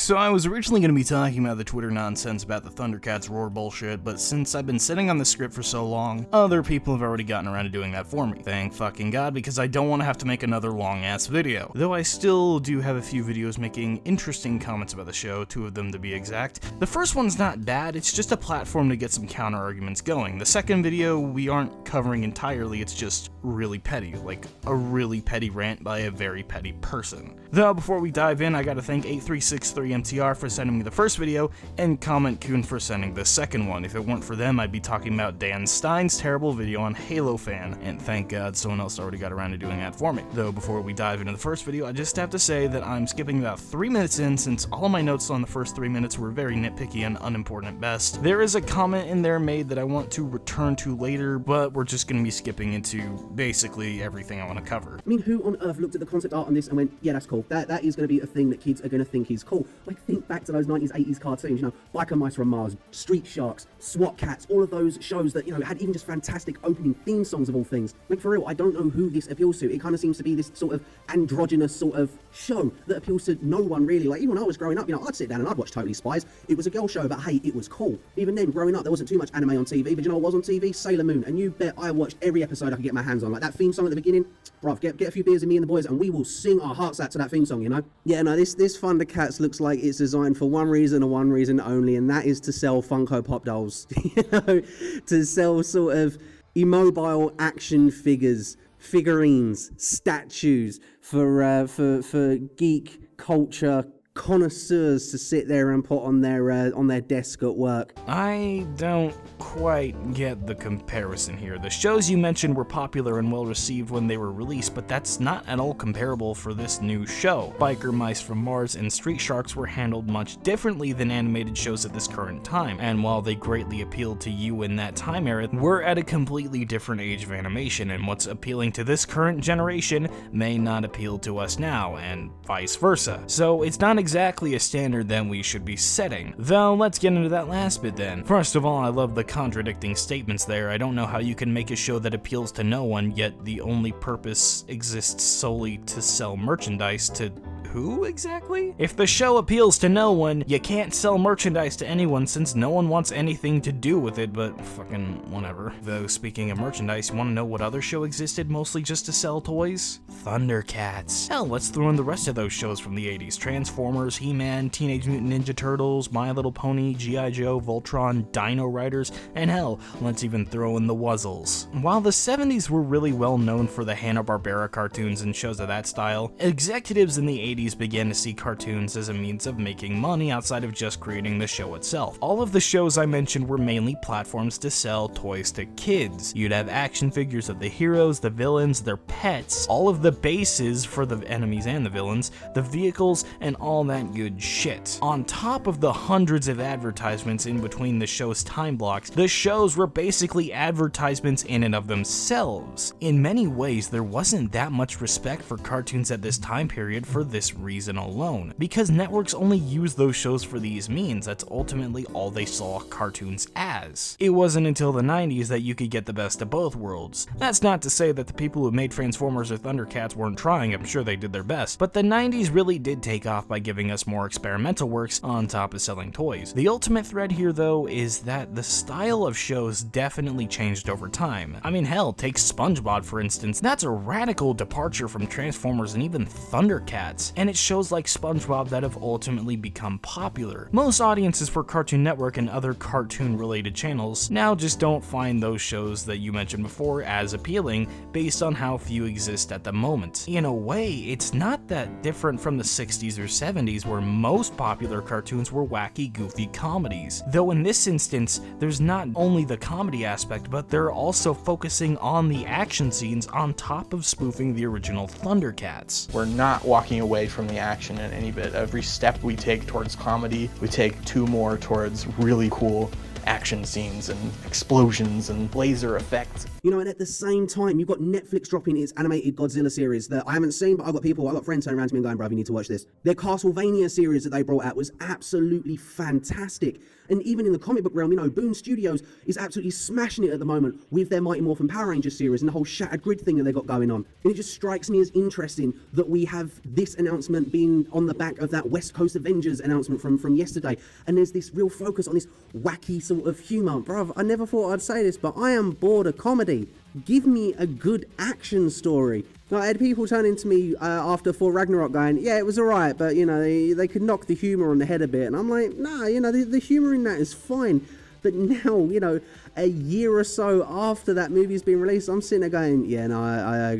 So I was originally going to be talking about the Twitter nonsense about the Thundercats Roar bullshit, but since I've been sitting on the script for so long, other people have already gotten around to doing that for me. Thank fucking God, because I don't want to have to make another long-ass video. Though I still do have a few videos making interesting comments about the show, 2 of them to be exact. The first one's not bad, it's just a platform to get some counter-arguments going. The second video we aren't covering entirely, it's just really petty, like a really petty rant by a very petty person. Though before we dive in, I gotta thank 8363MTR for sending me the first video, and Comment Coon for sending the second one. If it weren't for them, I'd be talking about Dan Stein's terrible video on Halo Fan, and thank God someone else already got around to doing that for me. Though before we dive into the first video, I just have to say that I'm skipping about 3 minutes in, since all of my notes on the first 3 minutes were very nitpicky and unimportant at best. There is a comment in there made that I want to return to later, but we're just gonna be skipping into basically everything I want to cover. I mean, who on earth looked at the concept art on this and went, yeah, that's cool. That is going to be a thing that kids are going to think is cool. Like, think back to those 90s, 80s cartoons, you know, Biker Mice from Mars, Street Sharks, SWAT Cats, all of those shows that, you know, had even just fantastic opening theme songs of all things. Like, for real, I don't know who this appeals to. It kind of seems to be this sort of androgynous sort of show that appeals to no one really. Like, even when I was growing up, you know, I'd sit down and I'd watch Totally Spies. It was a girl show, but hey, it was cool. Even then, growing up, there wasn't too much anime on TV, but you know what was on TV? Sailor Moon. And you bet I watched every episode I could get my hands on. Like, that theme song at the beginning, bruv, get a few beers in me and the boys and we will sing our hearts out to that theme song, you know? Yeah, no, this Thundercats looks like it's designed for one reason and one reason only, and that is to sell Funko Pop dolls. You know, to sell sort of immobile action figures, figurines, statues for geek culture connoisseurs to sit there and put on their desk at work. I don't quite get the comparison here. The shows you mentioned were popular and well received when they were released, but that's not at all comparable for this new show. Biker Mice from Mars and Street Sharks were handled much differently than animated shows at this current time, and while they greatly appealed to you in that time era, we're at a completely different age of animation, and what's appealing to this current generation may not appeal to us now, and vice versa. So it's not exactly a standard that we should be setting. Though, let's get into that last bit then. First of all, I love the contradicting statements there. I don't know how you can make a show that appeals to no one, yet the only purpose exists solely to sell merchandise to who exactly? If the show appeals to no one, you can't sell merchandise to anyone since no one wants anything to do with it, but fucking whatever. Though speaking of merchandise, you wanna know what other show existed mostly just to sell toys? Thundercats. Hell, let's throw in the rest of those shows from the 80s. Transformers, He-Man, Teenage Mutant Ninja Turtles, My Little Pony, G.I. Joe, Voltron, Dino Riders, and hell, let's even throw in the Wuzzles. While the 70s were really well known for the Hanna-Barbera cartoons and shows of that style, executives in the 80s began to see cartoons as a means of making money outside of just creating the show itself. All of the shows I mentioned were mainly platforms to sell toys to kids. You'd have action figures of the heroes, the villains, their pets, all of the bases for the enemies and the villains, the vehicles, and all that good shit. On top of the hundreds of advertisements in between the show's time blocks, the shows were basically advertisements in and of themselves. In many ways, there wasn't that much respect for cartoons at this time period for this reason alone, because networks only use those shows for these means. That's ultimately all they saw cartoons as. It wasn't until the 90s that you could get the best of both worlds. That's not to say that the people who made Transformers or Thundercats weren't trying, I'm sure they did their best, but the 90s really did take off by giving us more experimental works on top of selling toys. The ultimate thread here though is that the style of shows definitely changed over time. I mean hell, take SpongeBob for instance. That's a radical departure from Transformers and even Thundercats, and it's shows like SpongeBob that have ultimately become popular. Most audiences for Cartoon Network and other cartoon-related channels now just don't find those shows that you mentioned before as appealing based on how few exist at the moment. In a way, it's not that different from the 60s or 70s where most popular cartoons were wacky, goofy comedies. Though in this instance, there's not only the comedy aspect, but they're also focusing on the action scenes on top of spoofing the original Thundercats. We're not walking away from the action in any bit. Every step we take towards comedy, we take 2 more towards really cool action scenes and explosions and laser effects. You know, and at the same time, you've got Netflix dropping its animated Godzilla series that I haven't seen, but I've got friends turning around to me and going, bruv, you need to watch this. Their Castlevania series that they brought out was absolutely fantastic. And even in the comic book realm, you know, Boom Studios is absolutely smashing it at the moment with their Mighty Morphin Power Rangers series and the whole Shattered Grid thing that they got going on. And it just strikes me as interesting that we have this announcement being on the back of that West Coast Avengers announcement from yesterday. And there's this real focus on this wacky sort of humour. Bruv, I never thought I'd say this, but I am bored of comedy. Give me a good action story. I had people turning to me after Thor Ragnarok going, yeah, it was alright, but, you know, they could knock the humour on the head a bit. And I'm like, nah, you know, the humour in that is fine. But now, you know, a year or so after that movie's been released, I'm sitting there going, yeah, no,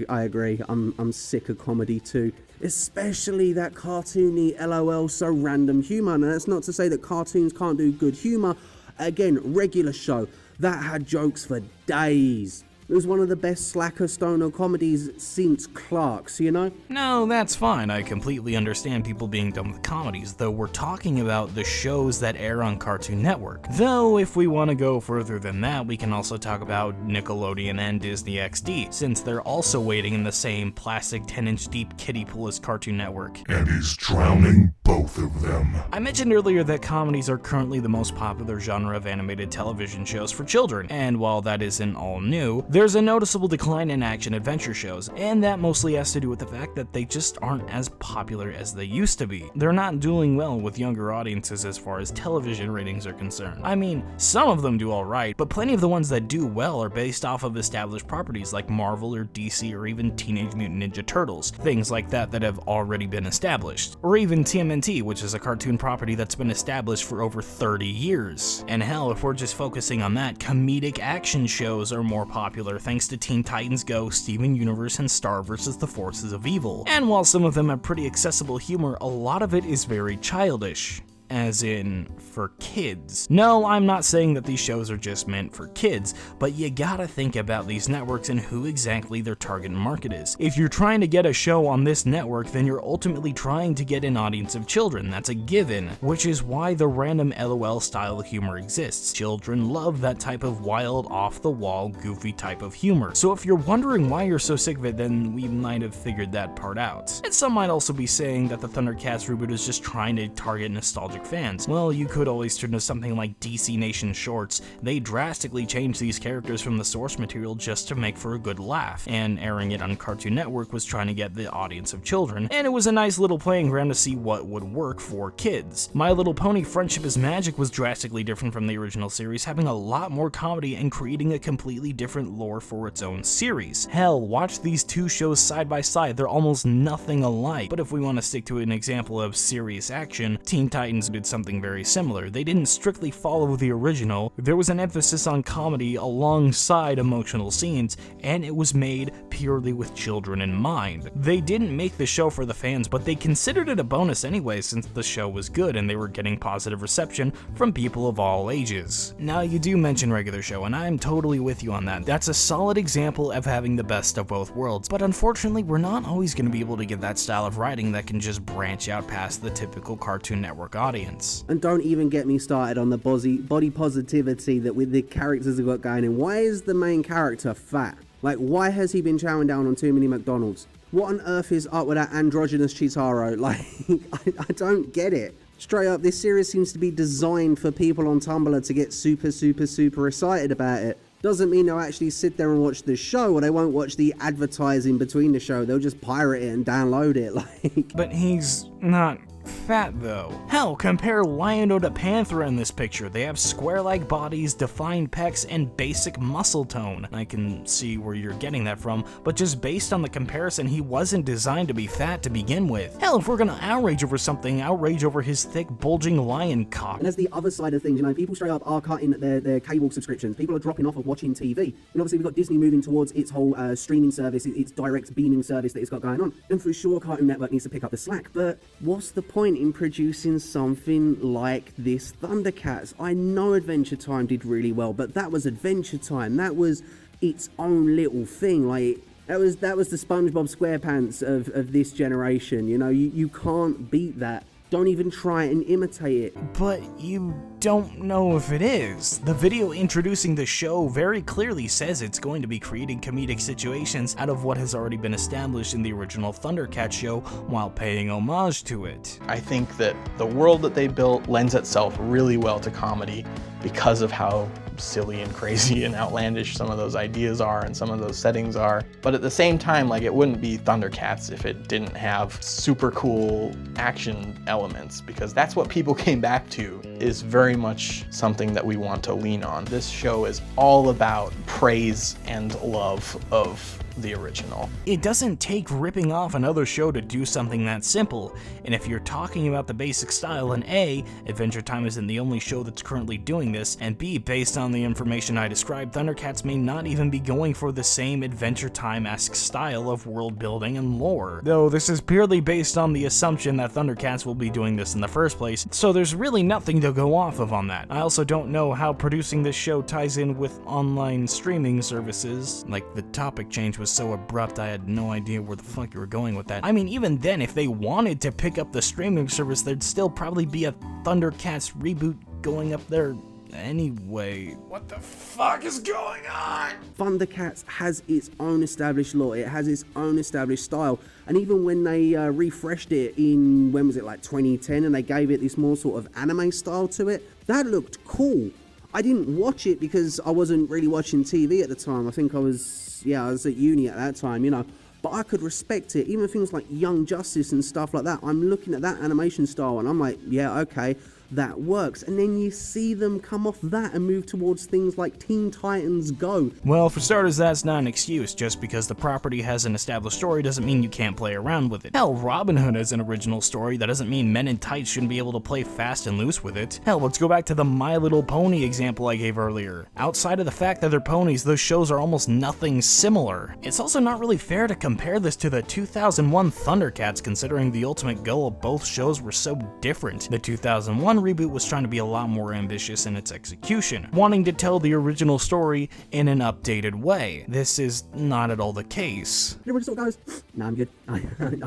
I agree. I'm sick of comedy too. Especially that cartoony, LOL, so random humour. And that's not to say that cartoons can't do good humour. Again, regular show. That had jokes for days. It was one of the best slacker stoner comedies since Clark's, you know? No, that's fine. I completely understand people being done with comedies, though we're talking about the shows that air on Cartoon Network. Though, if we want to go further than that, we can also talk about Nickelodeon and Disney XD, since they're also wading in the same plastic 10-inch deep kiddie pool as Cartoon Network. And he's drowning both of them. I mentioned earlier that comedies are currently the most popular genre of animated television shows for children, and while that isn't all new, there's a noticeable decline in action-adventure shows, and that mostly has to do with the fact that they just aren't as popular as they used to be. They're not doing well with younger audiences as far as television ratings are concerned. I mean, some of them do alright, but plenty of the ones that do well are based off of established properties like Marvel or DC or even Teenage Mutant Ninja Turtles, things like that have already been established. Or even TMNT, which is a cartoon property that's been established for over 30 years. And hell, if we're just focusing on that, comedic action shows are more popular thanks to Teen Titans Go, Steven Universe, and Star vs. the Forces of Evil. And while some of them have pretty accessible humor, a lot of it is very childish. As in, for kids. No, I'm not saying that these shows are just meant for kids, but you gotta think about these networks and who exactly their target market is. If you're trying to get a show on this network, then you're ultimately trying to get an audience of children. That's a given, which is why the random LOL style of humor exists. Children love that type of wild, off-the-wall, goofy type of humor. So if you're wondering why you're so sick of it, then we might have figured that part out. And some might also be saying that the Thundercats reboot is just trying to target nostalgic fans. Well, you could always turn to something like DC Nation Shorts. They drastically changed these characters from the source material just to make for a good laugh, and airing it on Cartoon Network was trying to get the audience of children, and it was a nice little playing ground to see what would work for kids. My Little Pony Friendship is Magic was drastically different from the original series, having a lot more comedy and creating a completely different lore for its own series. Hell, watch these two shows side by side, they're almost nothing alike. But if we want to stick to an example of serious action, Teen Titans did something very similar. They didn't strictly follow the original, there was an emphasis on comedy alongside emotional scenes, and it was made purely with children in mind. They didn't make the show for the fans, but they considered it a bonus anyway since the show was good and they were getting positive reception from people of all ages. Now, you do mention regular show, and I'm totally with you on that. That's a solid example of having the best of both worlds, but unfortunately we're not always going to be able to get that style of writing that can just branch out past the typical Cartoon Network audience. And don't even get me started on the body positivity that with the characters have got going in. Why is the main character fat? Like, why has he been chowing down on too many McDonald's? What on earth is up with that androgynous Chitaro? Like, I don't get it. Straight up, this series seems to be designed for people on Tumblr to get super excited about it. Doesn't mean they'll actually sit there and watch the show, or they won't watch the advertising between the show. They'll just pirate it and download it, like. But he's not fat though. Hell, compare Lion-O to Panthera in this picture. They have square-like bodies, defined pecs, and basic muscle tone. I can see where you're getting that from, but just based on the comparison, he wasn't designed to be fat to begin with. Hell, if we're gonna outrage over something, outrage over his thick, bulging lion cock. And as the other side of things, you know, people straight up are cutting their cable subscriptions. People are dropping off of watching TV. And obviously we've got Disney moving towards its whole streaming service, its direct beaming service that it's got going on. And for sure, Cartoon Network needs to pick up the slack, but what's the point in producing something like this Thundercats? I know Adventure Time did really well, but that was Adventure Time. That was its own little thing. Like, that was the SpongeBob SquarePants of this generation. You know, you can't beat that. Don't even try and imitate it. But you don't know if it is. The video introducing the show very clearly says it's going to be creating comedic situations out of what has already been established in the original Thundercats show while paying homage to it. I think that the world that they built lends itself really well to comedy because of how silly and crazy and outlandish some of those ideas are and some of those settings are. But at the same time, like, it wouldn't be Thundercats if it didn't have super cool action elements, because that's what people came back to, is very much something that we want to lean on. This show is all about praise and love of the original. It doesn't take ripping off another show to do something that simple, and if you're talking about the basic style, and A, Adventure Time isn't the only show that's currently doing this, and B, based on the information I described, Thundercats may not even be going for the same Adventure Time-esque style of world building and lore. Though this is purely based on the assumption that Thundercats will be doing this in the first place, so there's really nothing to go off of on that. I also don't know how producing this show ties in with online streaming services. Like, the topic change was so abrupt I had no idea where the fuck you were going with that. I mean, even then, if they wanted to pick up the streaming service, there'd still probably be a Thundercats reboot going up there anyway. What the fuck is going on? Thundercats has its own established lore, it has its own established style, and even when they refreshed it in, when was it, like 2010, and they gave it this more sort of anime style to it, that looked cool. I didn't watch it because I wasn't really watching TV at the time. I think I was at uni at that time, you know. But I could respect it. Even things like Young Justice and stuff like that, I'm looking at that animation style and I'm like, yeah, okay, that works. And then you see them come off that and move towards things like Teen Titans Go. Well, for starters, that's not an excuse. Just because the property has an established story doesn't mean you can't play around with it. Hell, Robin Hood has an original story. That doesn't mean Men in Tights shouldn't be able to play fast and loose with it. Hell, let's go back to the My Little Pony example I gave earlier. Outside of the fact that they're ponies, those shows are almost nothing similar. It's also not really fair to compare this to the 2001 Thundercats, considering the ultimate goal of both shows were so different. The 2001 reboot was trying to be a lot more ambitious in its execution, wanting to tell the original story in an updated way. This is not at all the case. Everyone sort of goes, nah, I'm good. I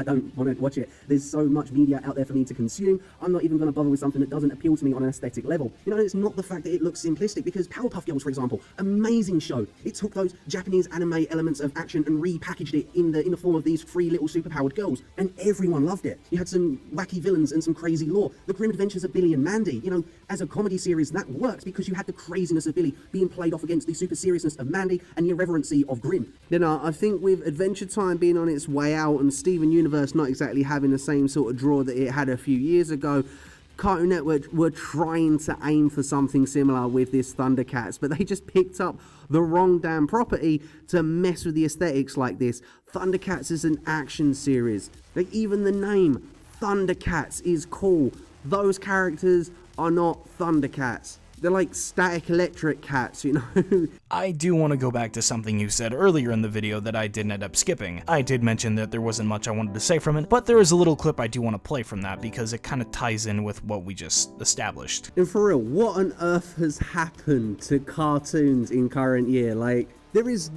don't want to watch it. There's so much media out there for me to consume. I'm not even going to bother with something that doesn't appeal to me on an aesthetic level. You know, it's not the fact that it looks simplistic, because Powerpuff Girls, for example, amazing show. It took those Japanese anime elements of action and repackaged it in the form of these three little superpowered girls, and everyone loved it. You had some wacky villains and some crazy lore. The Grim Adventures of Billy and Mandy, you know, as a comedy series, that works because you had the craziness of Billy being played off against the super seriousness of Mandy and the irreverency of Grim. You know, I think with Adventure Time being on its way out and Steven Universe not exactly having the same sort of draw that it had a few years ago, Cartoon Network were trying to aim for something similar with this Thundercats, but they just picked up the wrong damn property to mess with the aesthetics like this. Thundercats is an action series. Like, even the name, Thundercats, is cool. Those characters are not Thundercats. They're like Static Electric Cats, you know? I do want to go back to something you said earlier in the video that I didn't end up skipping. I did mention that there wasn't much I wanted to say from it, but there is a little clip I do want to play from that because it kind of ties in with what we just established. And for real, what on earth has happened to cartoons in current year? Like, there is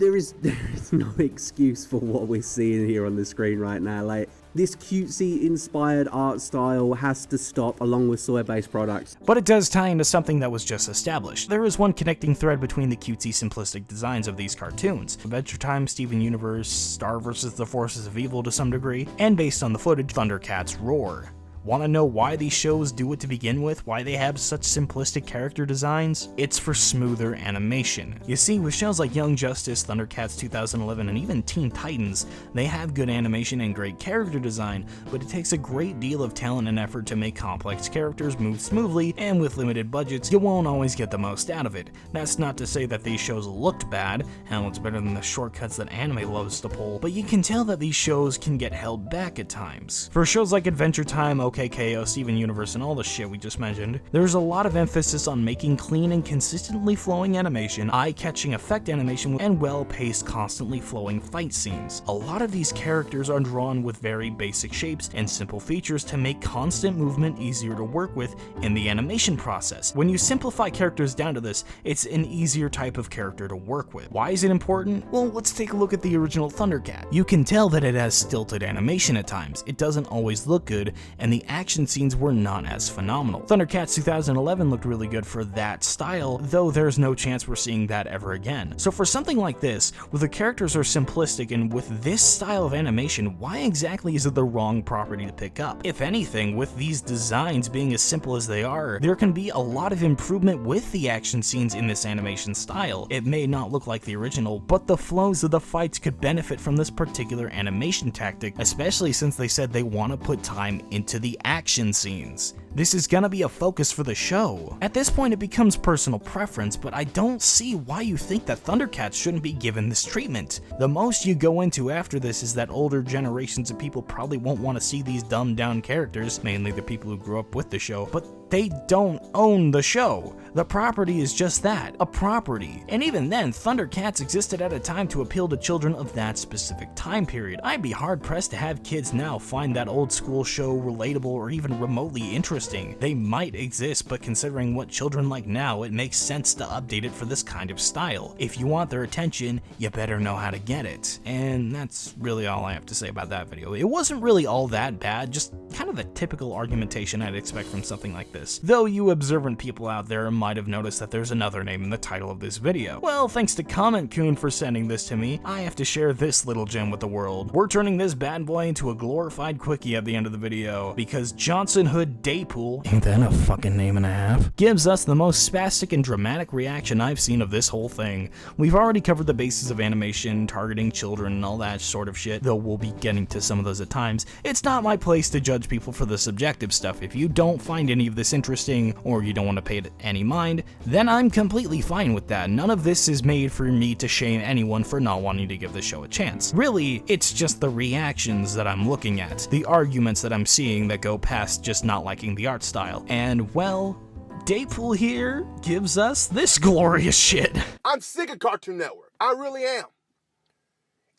no excuse for what we're seeing here on the screen right now. Like, this cutesy inspired art style has to stop, along with soy-based products. But it does tie into something that was just established. There is one connecting thread between the cutesy simplistic designs of these cartoons. Adventure Time, Steven Universe, Star vs. the Forces of Evil to some degree, and based on the footage, Thundercats Roar. Want to know why these shows do it to begin with? Why they have such simplistic character designs? It's for smoother animation. You see, with shows like Young Justice, Thundercats 2011, and even Teen Titans, they have good animation and great character design, but it takes a great deal of talent and effort to make complex characters move smoothly, and with limited budgets, you won't always get the most out of it. That's not to say that these shows looked bad, hell, it's better than the shortcuts that anime loves to pull, but you can tell that these shows can get held back at times. For shows like Adventure Time, KKO, Steven Universe, and all the shit we just mentioned, there's a lot of emphasis on making clean and consistently flowing animation, eye-catching effect animation, and well-paced, constantly flowing fight scenes. A lot of these characters are drawn with very basic shapes and simple features to make constant movement easier to work with in the animation process. When you simplify characters down to this, it's an easier type of character to work with. Why is it important? Well, let's take a look at the original Thundercat. You can tell that it has stilted animation at times. It doesn't always look good, and the the action scenes were not as phenomenal. Thundercats 2011 looked really good for that style, though there's no chance we're seeing that ever again. So for something like this, where the characters are simplistic and with this style of animation, why exactly is it the wrong property to pick up? If anything, with these designs being as simple as they are, there can be a lot of improvement with the action scenes in this animation style. It may not look like the original, but the flows of the fights could benefit from this particular animation tactic, especially since they said they want to put time into the action scenes. This is gonna be a focus for the show. At this point, it becomes personal preference, but I don't see why you think that Thundercats shouldn't be given this treatment. The most you go into after this is that older generations of people probably won't want to see these dumbed down characters, mainly the people who grew up with the show, but they don't own the show. The property is just that, a property. And even then, Thundercats existed at a time to appeal to children of that specific time period. I'd be hard pressed to have kids now find that old school show relatable or even remotely interesting. They might exist, but considering what children like now, it makes sense to update it for this kind of style. If you want their attention, you better know how to get it. And that's really all I have to say about that video. It wasn't really all that bad, just kind of the typical argumentation I'd expect from something like this. Though you observant people out there might have noticed that there's another name in the title of this video. Well, thanks to Comment Coon for sending this to me, I have to share this little gem with the world. We're turning this bad boy into a glorified quickie at the end of the video, because JohnsonHood Daypool, ain't that a fucking name and a half, gives us the most spastic and dramatic reaction I've seen of this whole thing. We've already covered the basis of animation, targeting children, and all that sort of shit, though we'll be getting to some of those at times. It's not my place to judge people for the subjective stuff. If you don't find any of this interesting, or you don't want to pay it any mind, then I'm completely fine with that. None of this is made for me to shame anyone for not wanting to give the show a chance. Really, it's just the reactions that I'm looking at, the arguments that I'm seeing that go past just not liking the art style. And well, Daypool here gives us this glorious shit. I'm sick of Cartoon Network. I really am.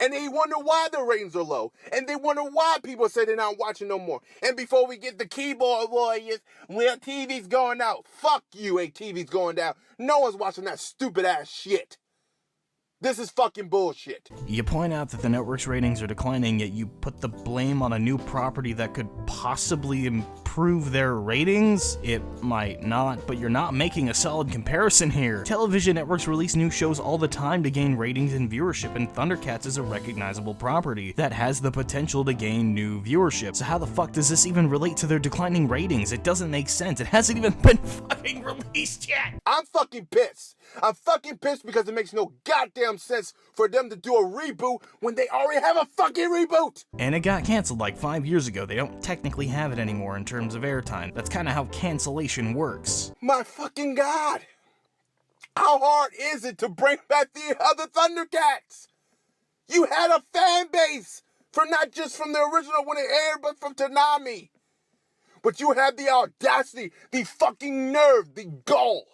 And they wonder why the ratings are low. And they wonder why people say they're not watching no more. And before we get the keyboard warriors, well, TV's going out. Fuck you, TV's going down. No one's watching that stupid ass shit. This is fucking bullshit. You point out that the network's ratings are declining, yet you put the blame on a new property that could possibly improve their ratings? It might not, but you're not making a solid comparison here. Television networks release new shows all the time to gain ratings and viewership, and Thundercats is a recognizable property that has the potential to gain new viewership. So how the fuck does this even relate to their declining ratings? It doesn't make sense. It hasn't even been fucking released yet. I'm fucking pissed. I'm fucking pissed because it makes no goddamn sense for them to do a reboot when they already have a fucking reboot. And it got canceled like 5 years ago. They don't technically have it anymore in terms of airtime. That's kind of how cancellation works. My fucking God. How hard is it to bring back the other Thundercats? You had a fan base for not just from the original when it aired, but from Toonami. But you had the audacity, the fucking nerve, the gall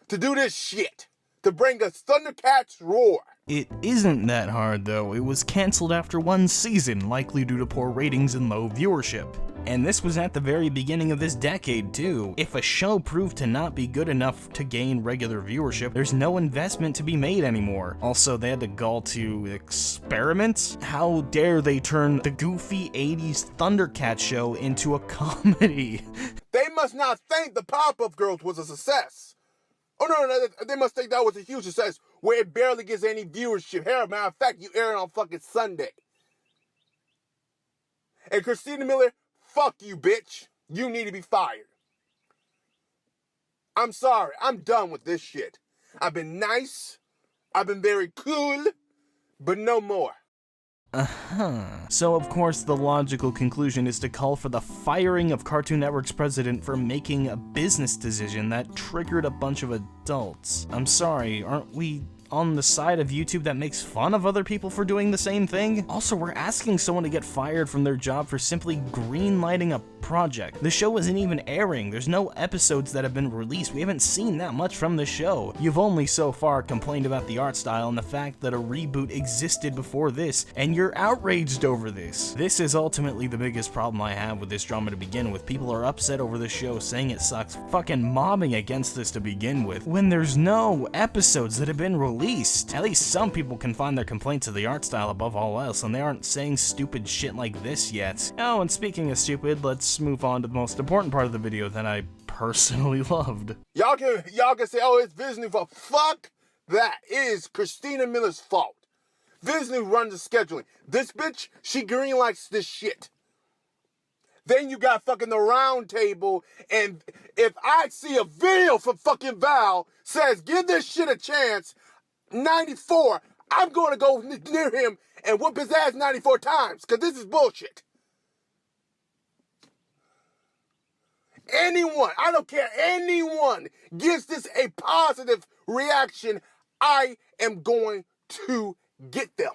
to do this shit. To bring us Thundercats Roar. It isn't that hard though. It was canceled after 1 season, likely due to poor ratings and low viewership. And this was at the very beginning of this decade too. If a show proved to not be good enough to gain regular viewership, there's no investment to be made anymore. Also, they had the gall to experiment? How dare they turn the goofy 80s Thundercats show into a comedy? They must not think the Pop-Up Girls was a success. Oh, no, they must think that was a huge success where it barely gets any viewership. Hell, matter of fact, you air it on fucking Sunday. And Christina Miller, fuck you, bitch. You need to be fired. I'm sorry. I'm done with this shit. I've been nice. I've been very cool, but no more. So of course the logical conclusion is to call for the firing of Cartoon Network's president for making a business decision that triggered a bunch of adults. I'm sorry, aren't we on the side of YouTube that makes fun of other people for doing the same thing? Also, we're asking someone to get fired from their job for simply greenlighting a project. The show isn't even airing. There's no episodes that have been released. We haven't seen that much from the show. You've only so far complained about the art style and the fact that a reboot existed before this, and you're outraged over this. This is ultimately the biggest problem I have with this drama to begin with. People are upset over the show, saying it sucks, fucking mobbing against this to begin with, when there's no episodes that have been released least. At least some people can find their complaints of the art style above all else, and they aren't saying stupid shit like this yet. Oh, and speaking of stupid, let's move on to the most important part of the video that I personally loved. Y'all can say, oh, it's Disney's fault. Fuck that. It is Christina Miller's fault. Disney runs the scheduling. This bitch, she greenlights this shit. Then you got fucking the round table, and if I see a video from fucking Val says, give this shit a chance, 94, I'm going to go near him and whoop his ass 94 times, because this is bullshit. Anyone, I don't care, anyone gives this a positive reaction, I am going to get them.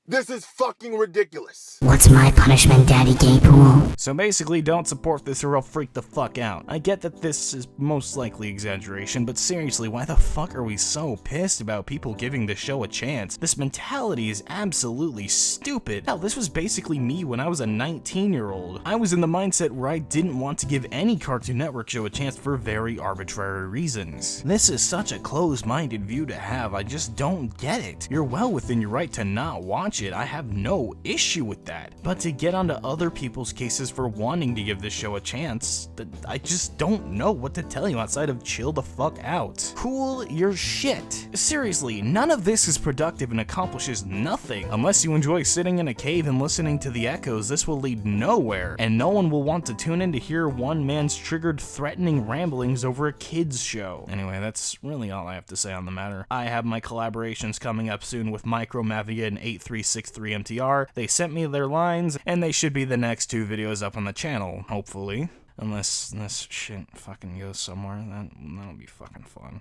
This is fucking ridiculous. What's my punishment, Daddy Daypool? So basically, don't support this or I'll freak the fuck out. I get that this is most likely exaggeration, but seriously, why the fuck are we so pissed about people giving the show a chance? This mentality is absolutely stupid. Hell, this was basically me when I was a 19-year-old. I was in the mindset where I didn't want to give any Cartoon Network show a chance for very arbitrary reasons. This is such a closed-minded view to have, I just don't get it. You're well within your right to not watch it, I have no issue with that. But to get onto other people's cases for wanting to give this show a chance, I just don't know what to tell you outside of chill the fuck out. Cool your shit. Seriously, none of this is productive and accomplishes nothing. Unless you enjoy sitting in a cave and listening to the echoes, this will lead nowhere, and no one will want to tune in to hear one man's triggered threatening ramblings over a kids show. Anyway, that's really all I have to say on the matter. I have my collaborations coming up soon with Micromavia and 8363MTR. They sent me their lines, and they should be the next 2 videos up on the channel, hopefully. Unless this shit fucking goes somewhere, that'll be fucking fun.